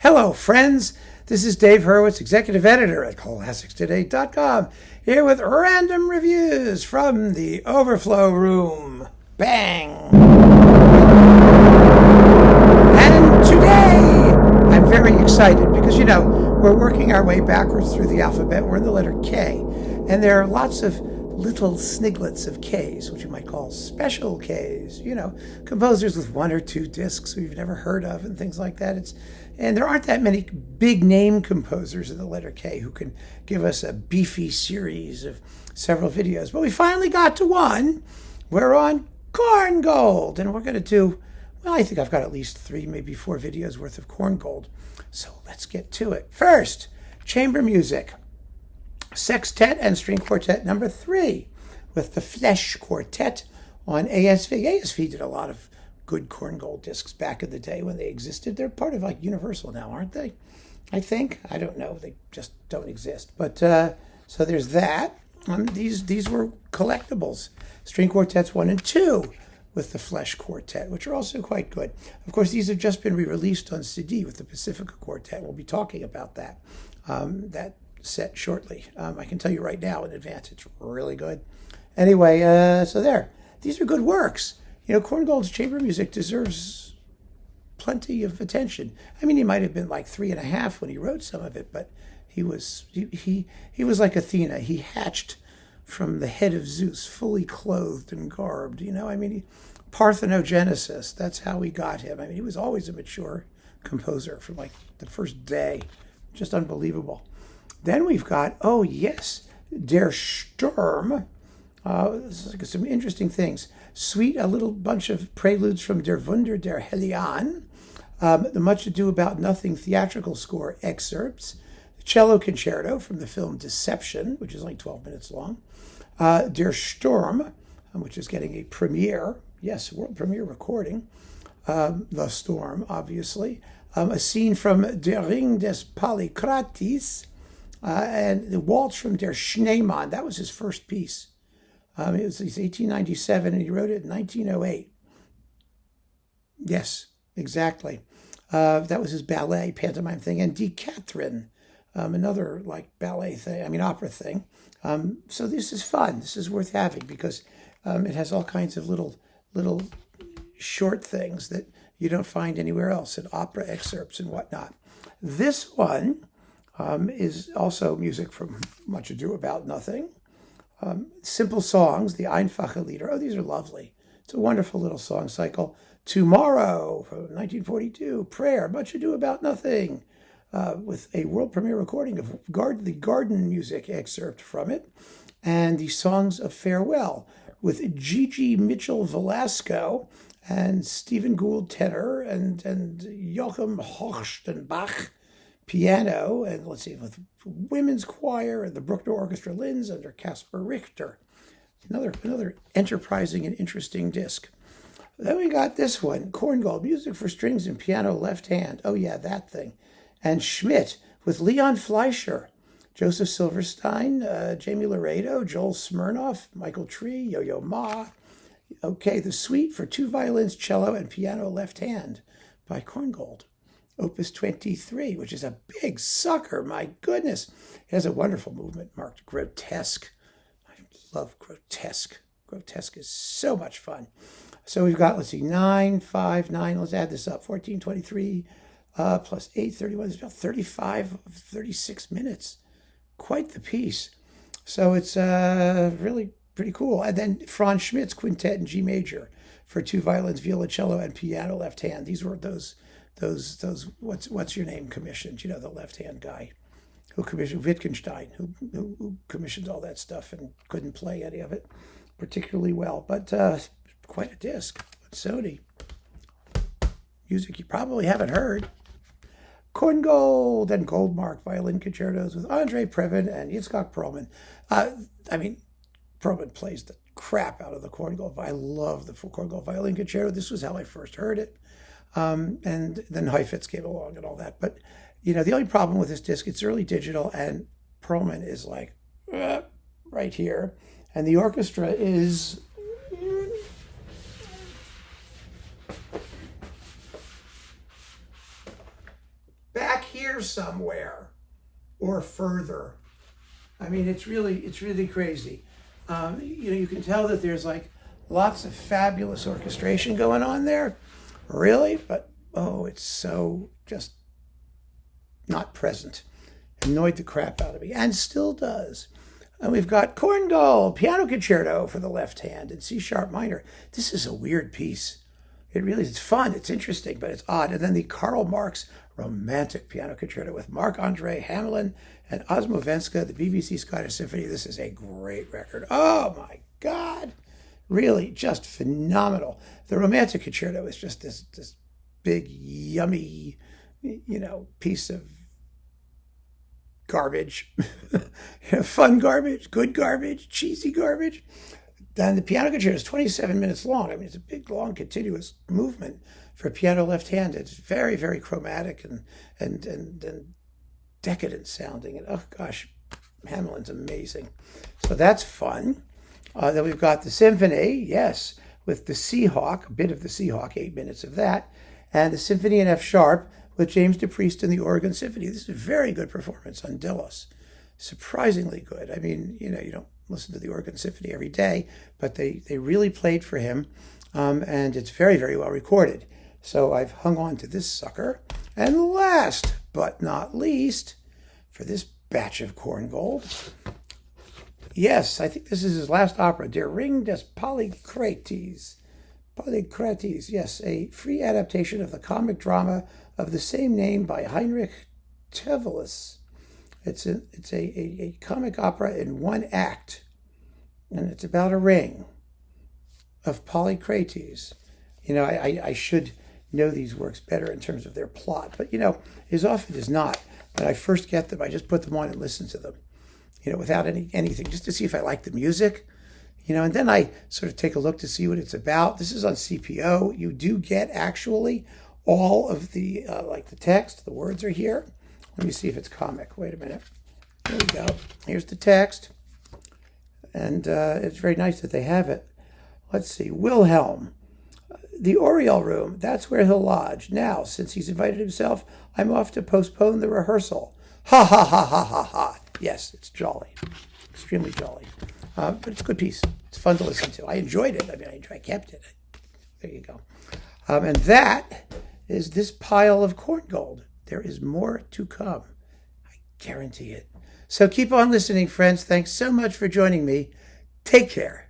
Hello, friends. This is Dave Hurwitz, executive editor at ClassicsToday.com, here with random reviews from the Overflow Room. Bang! And today, I'm very excited because, we're working our way backwards through the alphabet. We're in the letter K, and there are lots of little sniglets of Ks, which you might call special Ks, composers with one or two discs we've never heard of and things like that. And there aren't that many big name composers in the letter K who can give us a beefy series of several videos. But we finally got to one. We're on Korngold, and we're going to do, I think I've got at least 3, maybe 4 videos worth of Korngold. So let's get to it. First, chamber music. Sextet and String Quartet number 3 with the Flesh Quartet on ASV. ASV did a lot of good Korngold discs back in the day when they existed. They're part of Universal now, aren't they? I think. I don't know. They just don't exist. But so there's that. These were collectibles. String Quartets 1 and 2 with the Flesh Quartet, which are also quite good. Of course, these have just been re-released on CD with the Pacifica Quartet. We'll be talking about that. That set shortly. I can tell you right now in advance, it's really good. Anyway, so there. These are good works. Korngold's chamber music deserves plenty of attention. I mean, he might have been like 3.5 when he wrote some of it, but he was like Athena. He hatched from the head of Zeus, fully clothed and garbed. Parthenogenesis. That's how we got him. I mean, he was always a mature composer from the first day. Just unbelievable. Then we've got, Der Sturm. This is some interesting things. A little bunch of preludes from Der Wunder der Hellion. The Much Ado About Nothing theatrical score excerpts. The cello concerto from the film Deception, which is 12 minutes long. Der Sturm, which is getting a premiere. Yes, world premiere recording. The Storm, obviously. A scene from Der Ring des Polykrates. And the waltz from Der Schneemann. That was his first piece. It was 1897, and he wrote it in 1908. Yes, exactly. That was his ballet pantomime thing. And Die Catherine, another ballet thing, opera thing. So this is fun. This is worth having because it has all kinds of little short things that you don't find anywhere else in opera excerpts and whatnot. This one is also music from Much Ado About Nothing. Simple songs, the Einfache Lieder. Oh, these are lovely. It's a wonderful little song cycle. Tomorrow, from 1942, Prayer, Much Ado About Nothing, with a world premiere recording of the Garden music excerpt from it, and the Songs of Farewell, with Gigi Mitchell Velasco and Stephen Gould tenor and Joachim Hochstenbach piano, and with women's choir and the Bruckner Orchestra Linz under Caspar Richter. Another enterprising and interesting disc. Then we got this one, Korngold, music for strings and piano left hand. Oh yeah, that thing. And Schmidt with Leon Fleischer, Joseph Silverstein, Jamie Laredo, Joel Smirnoff, Michael Tree, Yo-Yo Ma. Okay, the suite for 2 violins, cello, and piano left hand by Korngold. Opus 23, which is a big sucker, my goodness. It has a wonderful movement marked grotesque. I love grotesque. Grotesque is so much fun. So we've got, 9, 5, 9, let's add this up, 14, 23, plus 8, 31, it's about 36 minutes. Quite the piece. So it's really pretty cool. And then Franz Schmidt's Quintet in G major for 2 violins, violoncello, and piano left hand. These were those what's your name commissioned, the left-hand guy who commissioned Wittgenstein, who commissioned all that stuff and couldn't play any of it particularly well, but quite a disc. Sony music you probably haven't heard. Korngold and Goldmark violin concertos with Andre Previn and Yitzhak Perlman. Perlman plays the crap out of the Korngold. I love the Korngold violin concerto. This was how I first heard it. And then Heifetz came along and all that. But, the only problem with this disc, it's early digital, and Perlman is right here. And the orchestra is back here somewhere or further. I mean, it's really crazy. You can tell that there's like lots of fabulous orchestration going on there, really, but oh, it's so just not present. Annoyed the crap out of me, and still does. And we've got Korngold, piano concerto for the left hand in C sharp minor. This is a weird piece. It really is. It's fun, it's interesting, but it's odd. And then the Karl Marx romantic piano concerto with Marc-André Hamelin and Osmovenska, the BBC Scottish Symphony. This is a great record. Oh my God. Really just phenomenal. The romantic concerto is just this big, yummy, piece of garbage. Fun garbage, good garbage, cheesy garbage. Then the piano concerto is 27 minutes long. I mean, it's a big, long, continuous movement for piano left-handed. It's very, very chromatic and decadent sounding. And oh gosh, Hamelin's amazing. So that's fun. Then we've got the symphony, yes, with the Seahawk, a bit of the Seahawk, 8 minutes of that, and the symphony in F sharp with James DePriest and the Oregon Symphony. This is a very good performance on Delos. Surprisingly good. I mean, you don't listen to the Oregon Symphony every day, but they really played for him, and it's very, very well recorded. So I've hung on to this sucker. And last but not least, for this batch of Korngold, yes, I think this is his last opera, Der Ring des Polycrates. Polycrates, yes, a free adaptation of the comic drama of the same name by Heinrich Tevelis. It's a comic opera in one act, and it's about a ring of Polycrates. I should know these works better in terms of their plot, but as often as not, when I first get them, I just put them on and listen to them, without anything, just to see if I like the music, and then I sort of take a look to see what it's about. This is on CPO. You do get actually all of the, the text, the words are here. Let me see if it's comic. Wait a minute. There we go. Here's the text. And it's very nice that they have it. Let's see. Wilhelm. The Oriel room. That's where he'll lodge. Now, since he's invited himself, I'm off to postpone the rehearsal. Ha ha ha ha ha ha. Yes, it's jolly. Extremely jolly. But it's a good piece. It's fun to listen to. I enjoyed it. I kept it. There you go. And that is this pile of Korngold. There is more to come. I guarantee it. So keep on listening, friends. Thanks so much for joining me. Take care.